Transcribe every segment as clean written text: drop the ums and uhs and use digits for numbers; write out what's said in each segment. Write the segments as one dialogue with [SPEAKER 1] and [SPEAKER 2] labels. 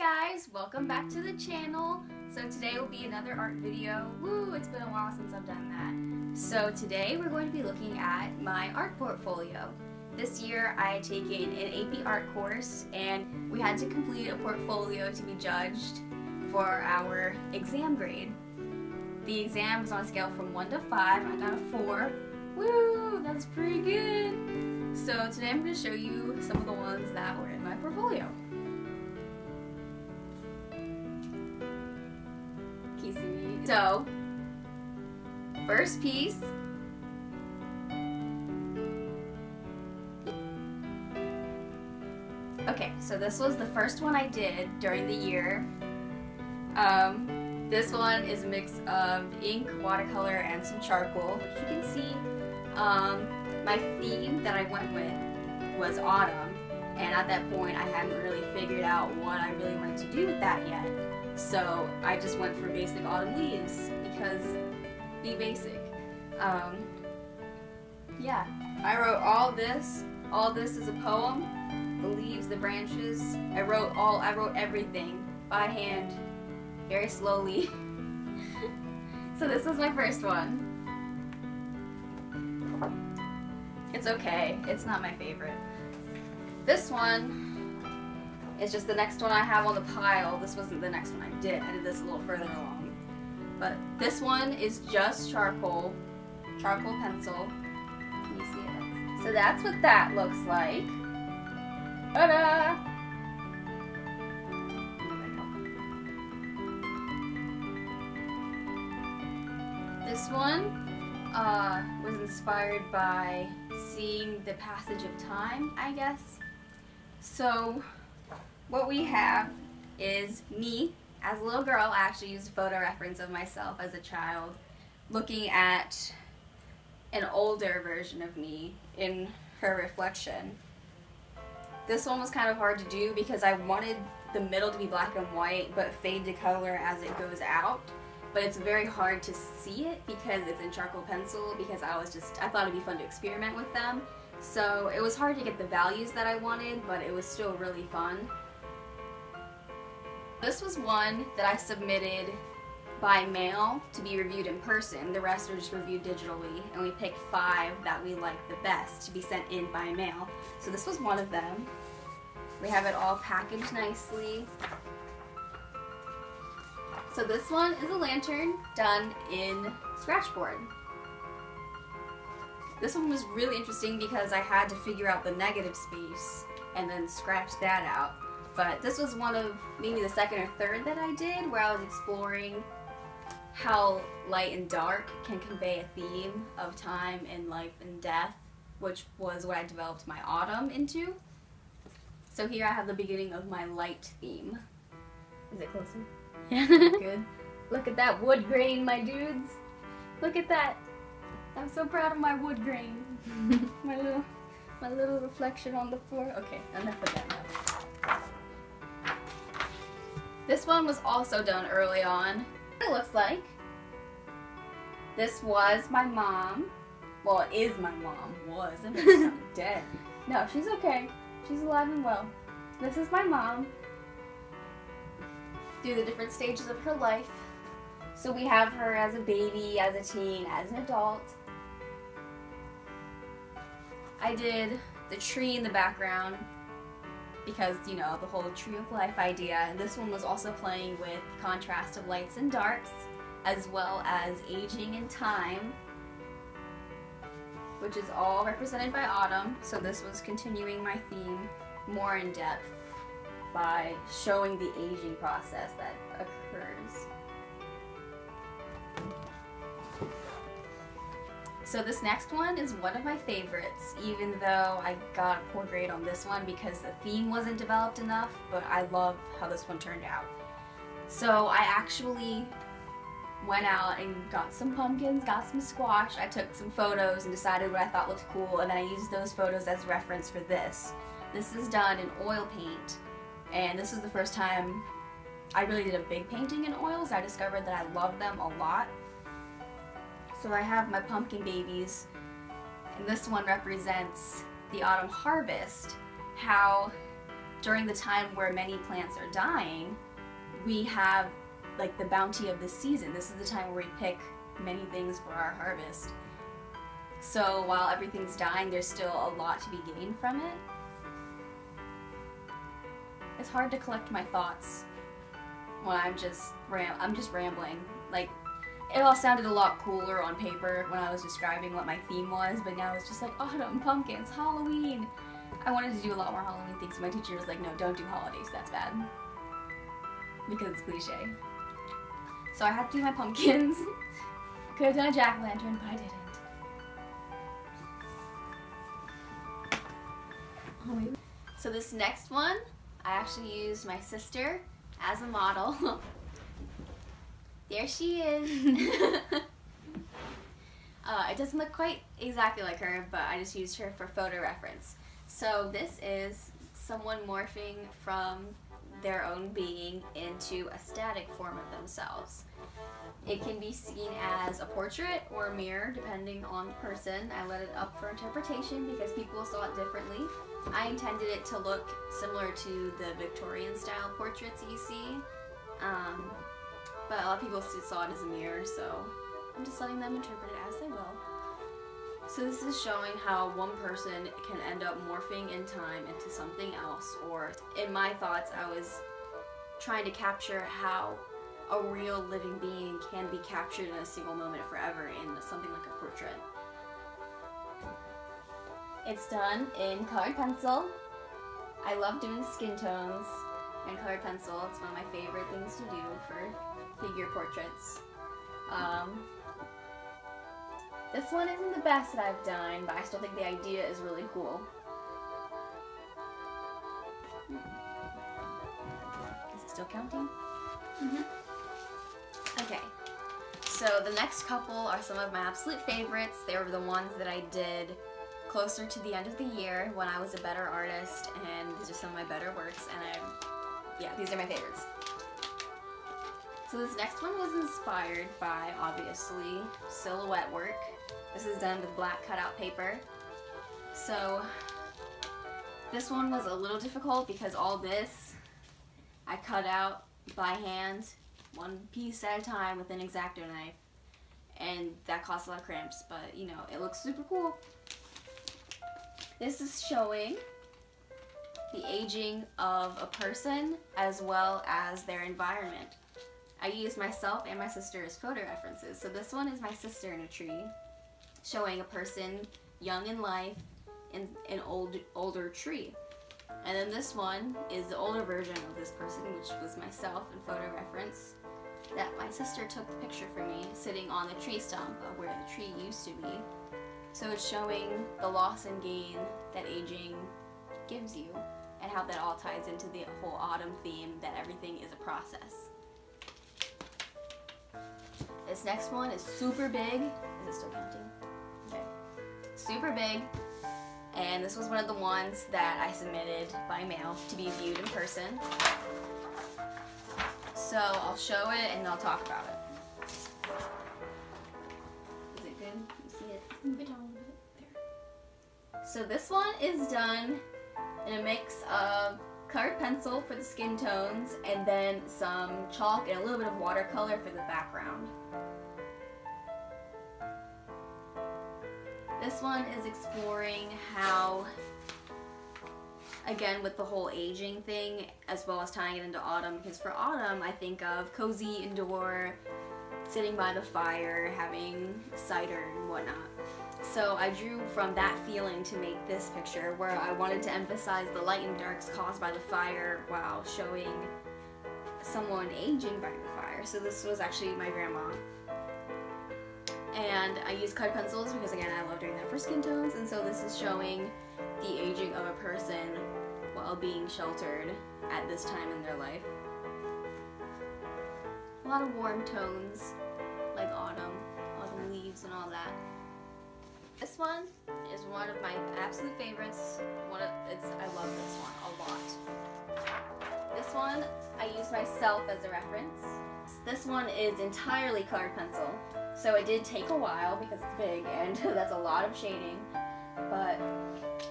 [SPEAKER 1] guys, welcome back to the channel. So today will be another art video. Woo, it's been a while since I've done that. So today we're going to be looking at my art portfolio. This year I had taken an AP art course and we had to complete a portfolio to be judged for our exam grade. The exam was on a scale from 1 to 5 and I got a 4. Woo, that's pretty good. So today I'm going to show you some of the ones that were in my portfolio. So, first piece. Okay, so this was the first one I did during the year. This one is a mix of ink, watercolor, and some charcoal, which you can see. My theme that I went with was autumn, and at that point I hadn't really figured out what I really wanted to do with that yet. So I just went for basic autumn leaves because be basic. Yeah, I wrote all this. All this is a poem. The leaves, the branches. I wrote everything by hand, very slowly. So this was my first one. It's okay. It's not my favorite. This one is just the next one I have on the pile. This wasn't the next one I did. I did this a little further along. But this one is just charcoal pencil. Can you see it? So that's what that looks like. Ta-da! This one was inspired by seeing the passage of time, I guess. So what we have is me as a little girl. I actually used a photo reference of myself as a child looking at an older version of me in her reflection. This one was kind of hard to do because I wanted the middle to be black and white but fade to color as it goes out. But it's very hard to see it because it's in charcoal pencil, because I thought it'd be fun to experiment with them. So it was hard to get the values that I wanted, but it was still really fun. This was one that I submitted by mail to be reviewed in person. The rest are just reviewed digitally, and we picked 5 that we liked the best to be sent in by mail. So this was one of them. We have it all packaged nicely. So this one is a lantern done in scratchboard. This one was really interesting because I had to figure out the negative space and then scratch that out. But this was one of maybe the second or third that I did where I was exploring how light and dark can convey a theme of time and life and death, which was what I developed my autumn into. So here I have the beginning of my light theme. Is it closer? Yeah. Good. Look at that wood grain, my dudes. Look at that. I'm so proud of my wood grain. my little reflection on the floor. Okay, enough of that now. This one was also done early on. It looks like. This was my mom. Well, it is my mom. Was. It makes her dead. No, she's okay. She's alive and well. This is my mom. Through the different stages of her life. So we have her as a baby, as a teen, as an adult. I did the tree in the background because, you know, the whole tree of life idea. And this one was also playing with contrast of lights and darks, as well as aging and time, which is all represented by autumn. So this was continuing my theme more in depth by showing the aging process that occurs. So this next one is one of my favorites, even though I got a poor grade on this one because the theme wasn't developed enough, but I love how this one turned out. So I actually went out and got some pumpkins, got some squash, I took some photos and decided what I thought looked cool, and then I used those photos as reference for this. This is done in oil paint. And this is the first time I really did a big painting in oils. I discovered that I love them a lot. So I have my pumpkin babies, and this one represents the autumn harvest, how during the time where many plants are dying, we have like the bounty of the season. This is the time where we pick many things for our harvest. So while everything's dying, there's still a lot to be gained from it. It's hard to collect my thoughts when I'm just rambling. Like, it all sounded a lot cooler on paper when I was describing what my theme was, but now it's just like autumn, pumpkins, Halloween. I wanted to do a lot more Halloween things, but my teacher was like, no, don't do holidays, that's bad. Because it's cliche. So I had to do my pumpkins. Could have done a jack-o'-lantern, but I didn't. So this next one, I actually used my sister as a model. There she is. It doesn't look quite exactly like her, but I just used her for photo reference. So this is someone morphing from their own being into a static form of themselves. It can be seen as a portrait or a mirror, depending on the person. I let it up for interpretation because people saw it differently. I intended it to look similar to the Victorian style portraits you see, but a lot of people saw it as a mirror, so I'm just letting them interpret it as they will. So this is showing how one person can end up morphing in time into something else, or in my thoughts I was trying to capture how a real living being can be captured in a single moment forever in something like a portrait. It's done in colored pencil. I love doing skin tones and colored pencil. It's one of my favorite things to do for figure portraits. This one isn't the best that I've done, but I still think the idea is really cool. Is it still counting? Okay, so the next couple are some of my absolute favorites. They were the ones that I did closer to the end of the year when I was a better artist, and these are some of my better works, and yeah, these are my favorites. So this next one was inspired by, obviously, silhouette work. This is done with black cutout paper. So this one was a little difficult because all this I cut out by hand, one piece at a time with an X-Acto knife, and that cost a lot of cramps, but you know, it looks super cool. This is showing the aging of a person as well as their environment. I used myself and my sister as photo references. So this one is my sister in a tree, showing a person young in life in an older tree. And then this one is the older version of this person, which was myself in photo reference, that my sister took the picture for me sitting on the tree stump of where the tree used to be. So it's showing the loss and gain that aging gives you, and how that all ties into the whole autumn theme, that everything is a process. This next one is super big. Is it still counting? Okay. Super big. And this was one of the ones that I submitted by mail to be viewed in person. So I'll show it and I'll talk about it. Is it good? You see it? Move it down a little bit. There. So this one is done in a mix of colored pencil for the skin tones and then some chalk and a little bit of watercolor for the background. This one is exploring how, again with the whole aging thing, as well as tying it into autumn, because for autumn I think of cozy indoor, sitting by the fire, having cider and whatnot. So I drew from that feeling to make this picture, where I wanted to emphasize the light and darks caused by the fire while showing someone aging by the fire. So this was actually my grandma. And I used colored pencils because, again, I love doing that for skin tones, and so this is showing the aging of a person while being sheltered at this time in their life. A lot of warm tones, like autumn leaves and all that. This one is one of my absolute favorites. I love this one a lot. This one, I use myself as a reference. This one is entirely colored pencil. So it did take a while because it's big and that's a lot of shading. but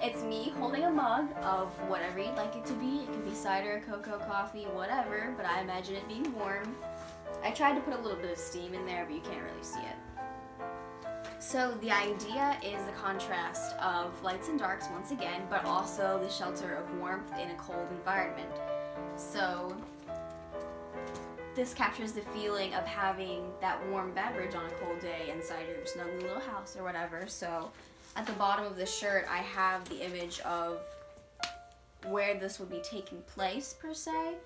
[SPEAKER 1] it's me holding a mug of whatever you'd like it to be. It can be cider, cocoa, coffee, whatever, but I imagine it being warm. I tried to put a little bit of steam in there, but you can't really see it. So the idea is the contrast of lights and darks once again, but also the shelter of warmth in a cold environment. So this captures the feeling of having that warm beverage on a cold day inside your snugly little house or whatever. So at the bottom of the shirt, I have the image of where this would be taking place, per se.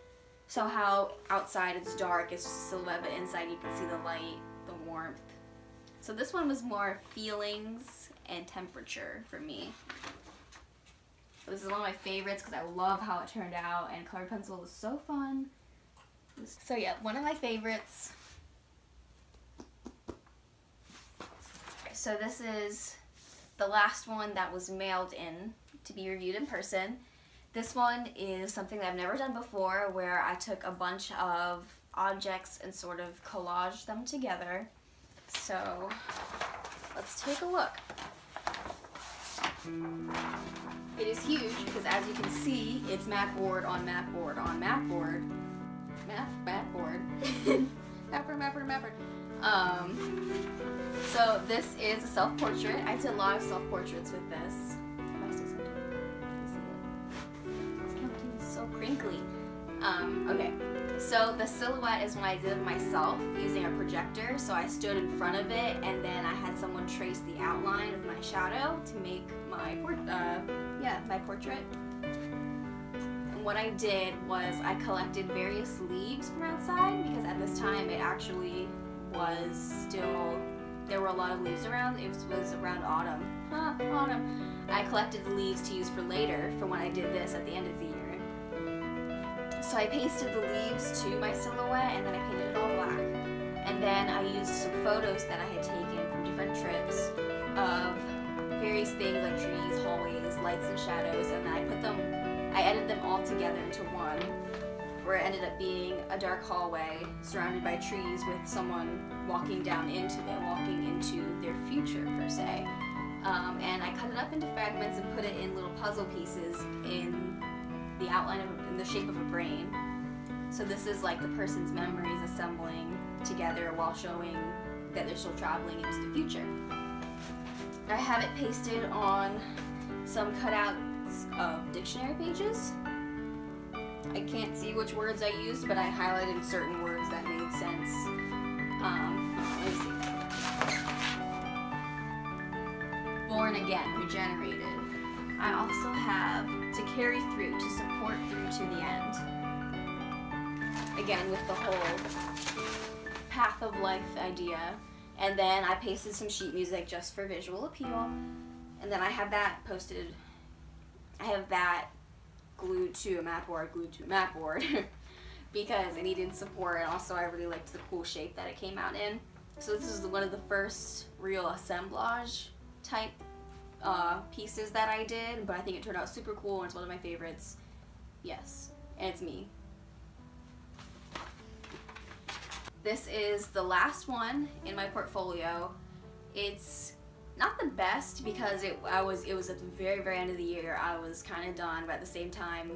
[SPEAKER 1] So how outside it's dark, it's just a silhouette, but inside you can see the light, the warmth. So this one was more feelings and temperature for me. This is one of my favorites because I love how it turned out, and colored pencil was so fun. So yeah, one of my favorites. So this is the last one that was mailed in to be reviewed in person. This one is something that I've never done before, where I took a bunch of objects and sort of collaged them together. So let's take a look. It is huge because, as you can see, it's mat board on mat board on mat board. Mat board. Mapper. So this is a self-portrait. I did a lot of self-portraits with this. Am I still sitting? This camera is so crinkly. Okay. So the silhouette is when I did it myself using a projector. So I stood in front of it, and then I had someone trace the outline of my shadow to make my portrait. And what I did was I collected various leaves from outside, because at this time it actually was still, there were a lot of leaves around. It was around autumn. Autumn. I collected the leaves to use for later, for when I did this at the end of the year. So I pasted the leaves to my silhouette, and then I painted it all black. And then I used some photos that I had taken from different trips of various things like trees, hallways, lights and shadows, and then I edited them all together into one, where it ended up being a dark hallway surrounded by trees with someone walking down into it, walking into their future, per se. And I cut it up into fragments and put it in little puzzle pieces in the outline in the shape of a brain. So this is like the person's memories assembling together while showing that they're still traveling into the future. I have it pasted on some cutouts of dictionary pages. I can't see which words I used, but I highlighted certain words that made sense. Let me see. Born again, regenerated. I also have to carry through, to support through to the end. Again, with the whole path of life idea. And then I pasted some sheet music just for visual appeal. And then I have that posted, I have that glued to a mat board, because it needed support, and also I really liked the cool shape that it came out in. So this is one of the first real assemblage type pieces that I did, but I think it turned out super cool, and it's one of my favorites. Yes, and it's me. This is the last one in my portfolio. It's not the best because it was at the very, very end of the year. I was kind of done, but at the same time,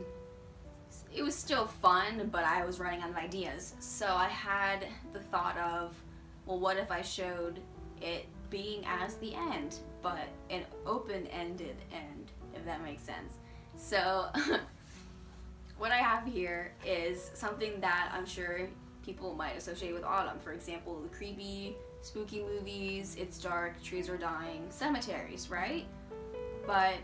[SPEAKER 1] it was still fun, but I was running out of ideas. So I had the thought of, well, what if I showed it being as the end, but an open-ended end, if that makes sense. So what I have here is something that I'm sure people might associate with autumn. For example, the creepy, spooky movies, it's dark, trees are dying, cemeteries, right? But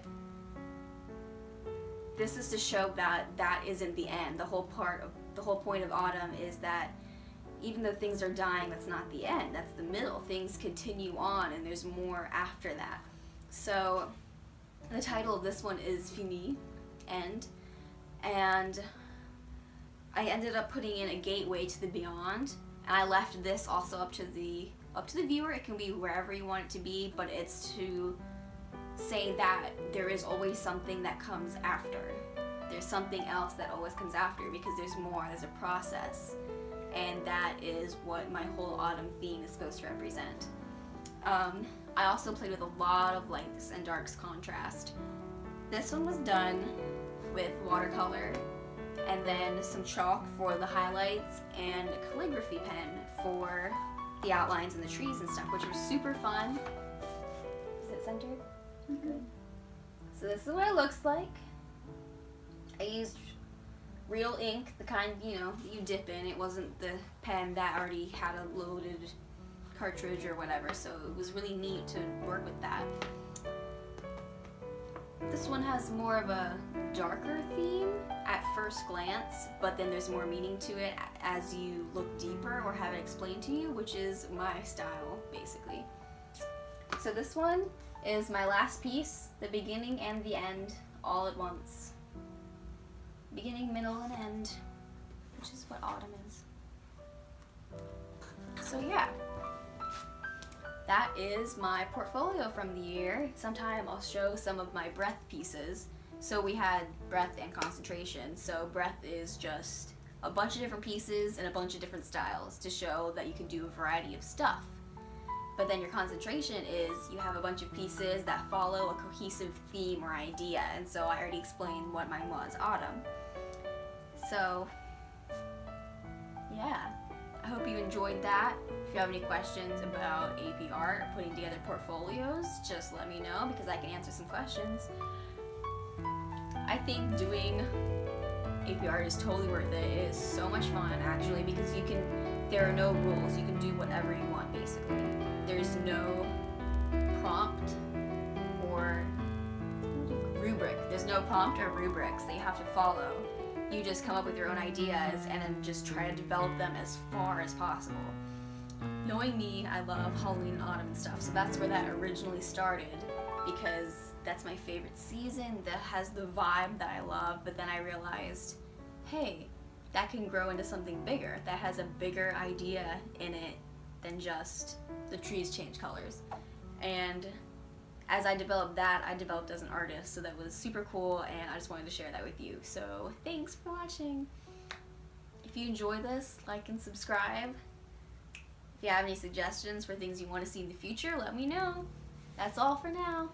[SPEAKER 1] this is to show that that isn't the end. The whole point of autumn is that even though things are dying, that's not the end, that's the middle. Things continue on, and there's more after that. So the title of this one is Fini, End, and I ended up putting in a gateway to the beyond, and I left this also up to the viewer. It can be wherever you want it to be, but it's to say that there is always something that comes after. There's something else that always comes after, because there's more, there's a process. And that is what my whole autumn theme is supposed to represent. I also played with a lot of lights and darks contrast. This one was done with watercolor and then some chalk for the highlights and a calligraphy pen for the outlines and the trees and stuff, which was super fun. Is it centered? Mm-hmm. Good. So this is what it looks like. I used real ink, the kind, you know, that you dip in. It wasn't the pen that already had a loaded cartridge or whatever, so it was really neat to work with that. This one has more of a darker theme at first glance, but then there's more meaning to it as you look deeper or have it explained to you, which is my style, basically. So this one is my last piece, the beginning and the end, all at once. Beginning, middle, and end, which is what autumn is. So yeah. That is my portfolio from the year. Sometime I'll show some of my breath pieces. So we had breath and concentration. So breath is just a bunch of different pieces and a bunch of different styles to show that you can do a variety of stuff. But then your concentration is you have a bunch of pieces that follow a cohesive theme or idea. And so I already explained what mine was, autumn. So yeah. I hope you enjoyed that. If you have any questions about AP art or putting together portfolios, just let me know because I can answer some questions. I think doing AP art is totally worth it. It is so much fun actually because there are no rules. You can do whatever you want basically. There's no prompt or rubric. There's no prompt or rubrics that you have to follow. You just come up with your own ideas and then just try to develop them as far as possible. Knowing me, I love Halloween and autumn and stuff, so that's where that originally started because that's my favorite season that has the vibe that I love, but then I realized, hey, that can grow into something bigger, that has a bigger idea in it than just the trees change colors. And as I developed that, I developed as an artist, so that was super cool and I just wanted to share that with you. So thanks for watching. If you enjoy this, like and subscribe. If you have any suggestions for things you want to see in the future, let me know. That's all for now.